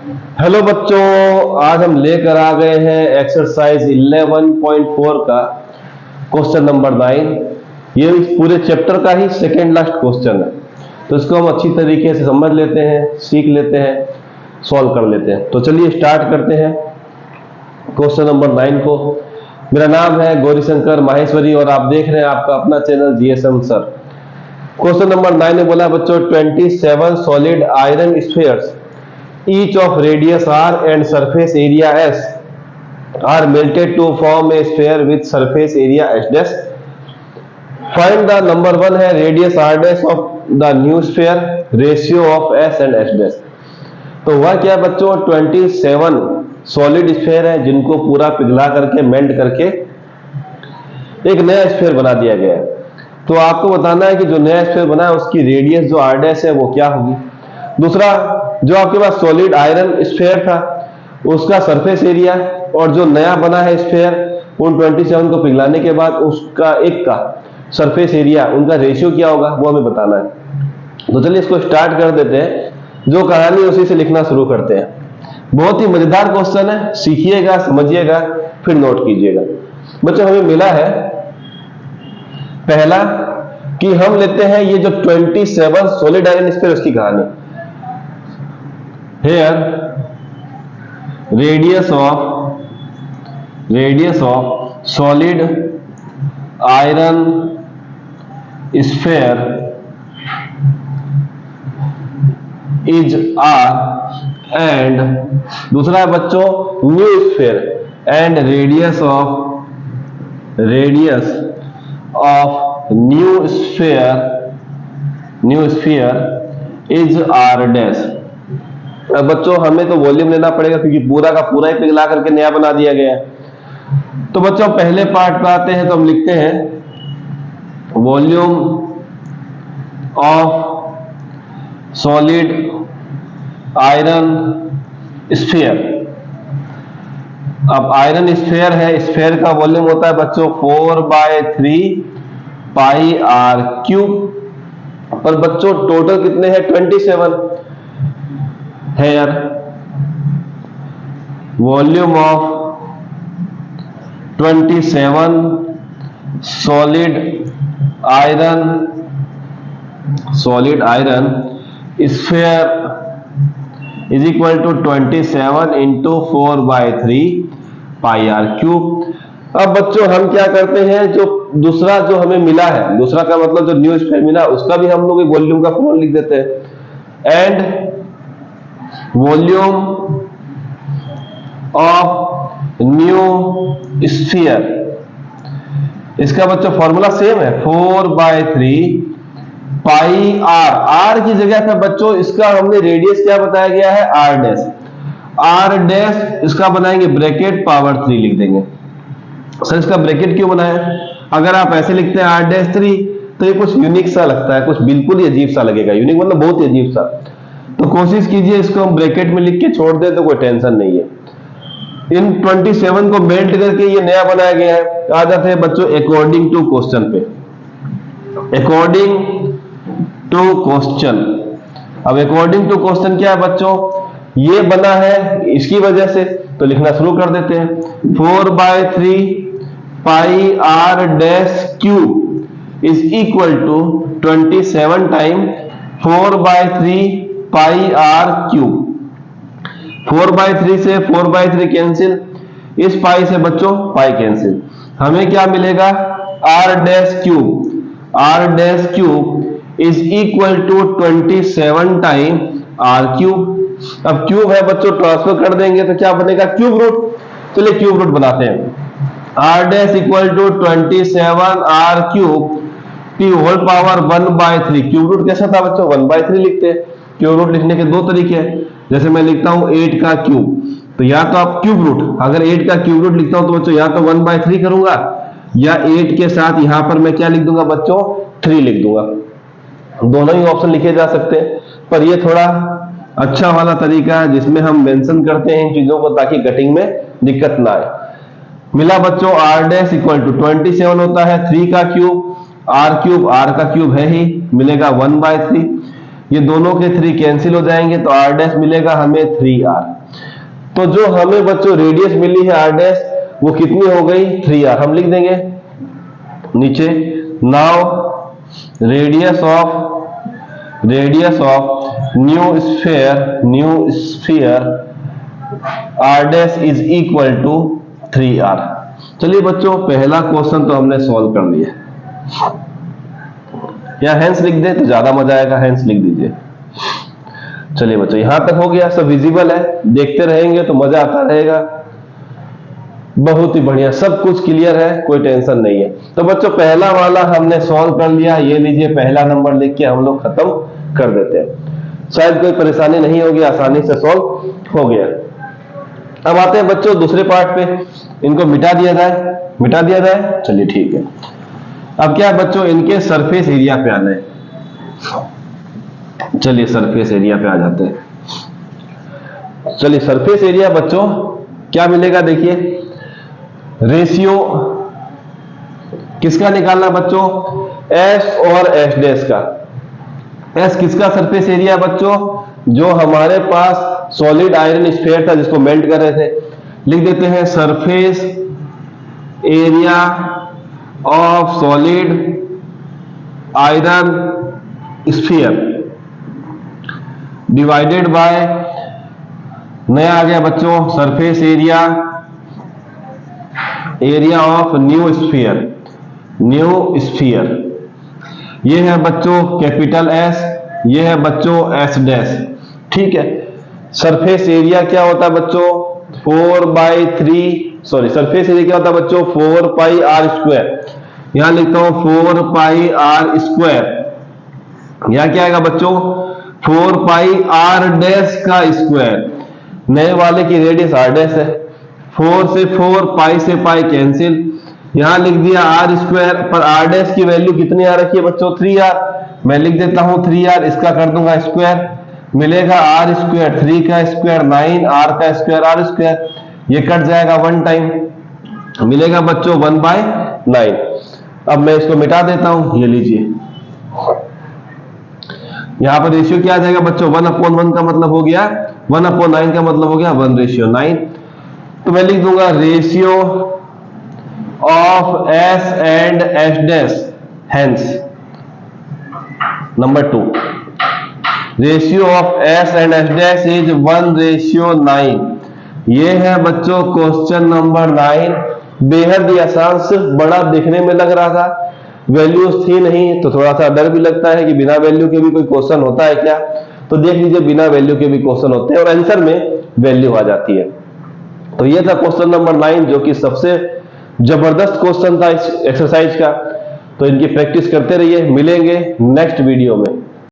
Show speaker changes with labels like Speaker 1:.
Speaker 1: Hello बच्चों, आज हम लेकर आ गए हैं एक्सरसाइज 11.4 का क्वेश्चन नंबर 9। ये इस पूरे चैप्टर का ही सेकेंड लास्ट क्वेश्चन है, तो इसको हम अच्छी तरीके से समझ लेते हैं, सीख लेते हैं, सॉल्व कर लेते हैं। तो चलिए स्टार्ट करते हैं क्वेश्चन नंबर 9 को। मेरा नाम है गौरीशंकर माहेश्वरी और आप देख रहे हैं आपका अपना channel GSM sir. Question number 9 ने बोला बच्चों 27 solid iron spheres each of radius r and surface area s are melted to form a sphere with surface area s dash. Find the number 1 है radius r dash of the new sphere, ratio of s and s dash। तो वह क्या बच्चों 27 solid sphere है जिनको पूरा पिघला करके मेल्ट करके एक नया स्फीयर बना दिया गया है। तो आपको बताना है कि जो नया स्फीयर बना है उसकी रेडियस जो आर डैश है वो क्या होगी। दूसरा, जो आपके पास सॉलिड आयरन स्फीयर था उसका सरफेस एरिया और जो नया बना है स्फीयर उन 27 को पिघलाने के बाद उसका एक का सरफेस एरिया उनका रेशियो क्या होगा वो हमें बताना है। तो चलिए इसको स्टार्ट कर देते हैं, जो कहानी उसी से लिखना शुरू करते हैं। बहुत ही मजेदार क्वेश्चन है, सीखिएगा, समझिएगा, फिर नोट कीजिएगा। बच्चों हमें मिला है पहला कि हम लेते हैं ये जो 27 सॉलिड आयरन स्फीयर उसकी कहानी। Here radius of solid iron sphere is r and दूसरा है बच्चों new sphere and radius of new sphere is r dash। अब बच्चों हमें तो वॉल्यूम लेना पड़ेगा क्योंकि पूरा का पूरा ही पिघला करके नया बना दिया गया है। तो बच्चों पहले पार्ट पे आते हैं, तो हम लिखते हैं volume of solid iron sphere. अब आयरन स्फीयर है, स्फीयर का वॉल्यूम होता है बच्चों 4/3 पाई आर क्यूब। और बच्चों टोटल कितने हैं 27 है यार। Volume of 27 solid iron sphere is equal to 27 into 4/3 pi r cube. अब बच्चों हम क्या करते हैं, जो दूसरा जो हमें मिला है, दूसरा का मतलब जो न्यू स्फीयर मिला उसका भी हम लोग वॉल्यूम का फॉर्मूला लिख देते हैं। And volume of new sphere, इसका बच्चों फॉर्मूला सेम है 4/3 पाई आर। आर की जगह पे बच्चों इसका हमने रेडियस क्या बताया गया है आर डैश। इसका बनाएंगे ब्रैकेट पावर 3 लिख देंगे। सर इसका ब्रैकेट क्यों बनाया? अगर आप ऐसे लिखते हैं आर डैश 3 तो ये कुछ यूनिक सा लगता है, कुछ बिल्कुल ही अजीब सा लगेगा। यूनिक मतलब बहुत ही अजीब सा। तो कोशिश कीजिए इसको हम ब्रैकेट में लिख के छोड़ दे तो कोई टेंशन नहीं है। इन 27 को मेल्ट करके ये नया बनाया गया है। आ जाते हैं बच्चों अकॉर्डिंग टू क्वेश्चन पे। अकॉर्डिंग टू क्वेश्चन, अब अकॉर्डिंग टू क्वेश्चन क्या है बच्चों, ये बना है इसकी वजह से, तो लिखना शुरू कर देते हैं 4/3 pi r dash cube is equal to 27 time 4/3 pi r cube. 4/3 से 4/3 कैंसिल, इस पाई से बच्चों पाई कैंसिल, हमें क्या मिलेगा r dash cube is equal to 27 time r cube. अब क्यूब है बच्चों, ट्रांसफर कर देंगे तो क्या बनेगा क्यूब रूट। चलिए क्यूब रूट बनाते हैं। R dash equal to 27 r cube the whole power 1/3। Cube root कैसा था बच्चों 1/3 लिखते हैं। क्यूब रूट लिखने के दो तरीके हैं, जैसे मैं लिखता हूं 8 का क्यूब, तो या तो आप क्यूब रूट, अगर 8 का क्यूब रूट लिखता हूं तो बच्चों या तो 1/3 करूंगा या 8 के साथ यहां पर मैं क्या लिख दूंगा बच्चों 3 लिख दूंगा। दोनों ही ऑप्शन लिखे जा सकते हैं, पर ये थोड़ा अच्छा वाला तरीका है जिसमें हम मेंशन करते हैं इन चीजों को ताकि कटिंग में दिक्कत ना आए। मिला बच्चों आर डैश इक्वल टू 27 होता है 3 का क्यूब, आर का क्यूब है ही, मिलेगा 1/3। ये दोनों के 3 कैंसिल हो जाएंगे तो r डैश मिलेगा हमें 3r। तो जो हमें बच्चों रेडियस मिली है r डैश वो कितनी हो गई 3r। हम लिख देंगे नीचे, now radius of new sphere r dash is equal to 3r। चलिए बच्चों पहला क्वेश्चन तो हमने सॉल्व कर लिया। या हैंस लिख दे तो ज्यादा मजा आएगा, हैंस लिख दीजिए। चलिए बच्चों यहां तक हो गया, सब विजिबल है, देखते रहेंगे तो मजा आता रहेगा। बहुत ही बढ़िया, सब कुछ क्लियर है, कोई टेंशन नहीं है। तो बच्चों पहला वाला हमने सॉल्व कर लिया, ये लीजिए पहला नंबर लिख के हम लोग खत्म कर देते हैं। शायद कोई परेशानी नहीं होगी, आसानी से सॉल्व हो गया। अब आते हैं बच्चों दूसरे पार्ट पे, इनको मिटा दिया जाए, चलिए ठीक है। अब क्या बच्चों इनके सरफेस एरिया पे आना है। चलिए सरफेस एरिया पे आ जाते हैं। चलिए सरफेस एरिया बच्चों क्या मिलेगा, देखिए रेशियो किसका निकालना बच्चों, एस और एस डैश का। एस किसका सरफेस एरिया बच्चों, जो हमारे पास सॉलिड आयरन स्फीयर था जिसको मेल्ट कर रहे थे। लिख देते हैं surface area of solid iron sphere divided by, नया आ गया बच्चों surface area of new sphere. ये है बच्चों कैपिटल एस, ये है बच्चों एस डैश। ठीक है, सरफेस एरिया क्या होता है बच्चों 4/3, सरफेस एरिया क्या होता है बच्चों 4 पाई आर स्क्वायर। यहां लिखता हूं 4 पाई आर स्क्वायर। यहां क्या आएगा बच्चों 4 पाई आर डैश का स्क्वायर। नए वाले की रेडियस आर डैश है, 4 से 4, पाई से पाई कैंसिल। यहां लिख दिया आर स्क्वायर, पर आर डैश की वैल्यू कितनी आ रखी है बच्चों 3r। मैं लिख देता हूं 3r, इसका कर दूंगा स्क्वायर, मिलेगा आर स्क्वायर 3 का स्क्वायर 9, आर का स्क्वायर आर स्क्वायर, ये कट जाएगा 1 टाइम, मिलेगा बच्चों 1/9। अब मैं इसको मिटा देता हूं, ये लीजिए यहां पर रेशियो क्या आ जाएगा बच्चों 1/1 का मतलब हो गया 1/9 का मतलब हो गया 1:9। तो मैं लिख दूंगा ratio of S and S dash, hence number 2 ratio of S and S dash is 1:9। ये है बच्चों क्वेश्चन नंबर 9। बेहद ही आसान, सिर्फ बड़ा दिखने में लग रहा था, वैल्यूज थी नहीं, तो थोड़ा सा डर भी लगता है कि बिना वैल्यू के भी कोई क्वेश्चन होता है क्या। तो देख लीजिए बिना वैल्यू के भी क्वेश्चन होते हैं और आंसर में वैल्यू आ जाती है। तो ये था क्वेश्चन नंबर 9 जो कि सबसे जबरदस्त क्वेश्चन था इस एक्सरसाइज का। तो इनकी प्रैक्टिस करते रहिए, मिलेंगे नेक्स्ट वीडियो में।